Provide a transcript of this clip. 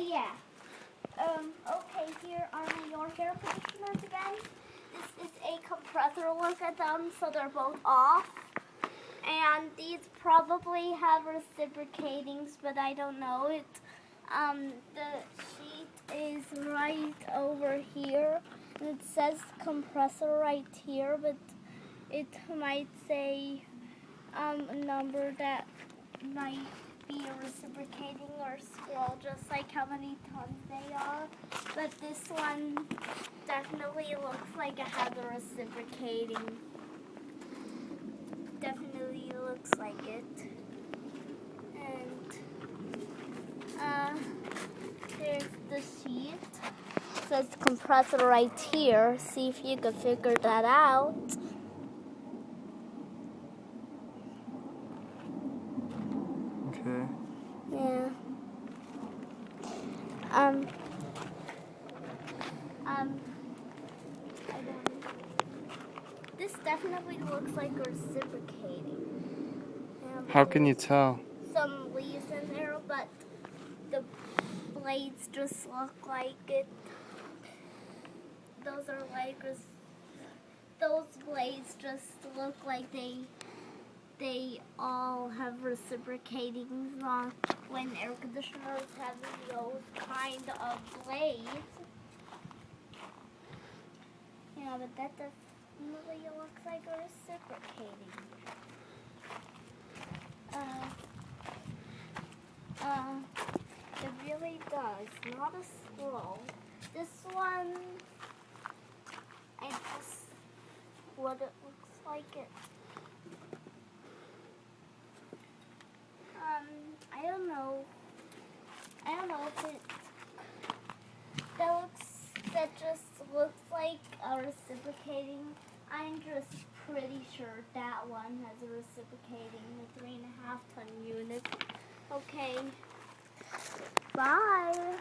Yeah. Okay, here are your hair conditioners again. This is a compressor. Look at them, so they're both off. And these probably have reciprocatings, but I don't know. The sheet is right over here, and it says compressor right here, but it might say a number that might be a reciprocating or scroll, just like how many tons they are. But this one definitely looks like it has a reciprocating. Definitely looks like it. And there's the sheet. It says compressor right here. See if you can figure that out. Okay. Yeah. I don't know. This definitely looks like reciprocating. How can you tell? Some leaves in there, but the blades just look like it. Those blades just look like they all have reciprocating on when air conditioners have those kind of blades. Yeah, but that definitely looks like a reciprocating. It really does. Not a scroll. This one, I just what it looks like it. I don't know. I don't know if it that just looks like a reciprocating. I'm just pretty sure that one has a reciprocating, the 3.5 ton unit. Okay. Bye.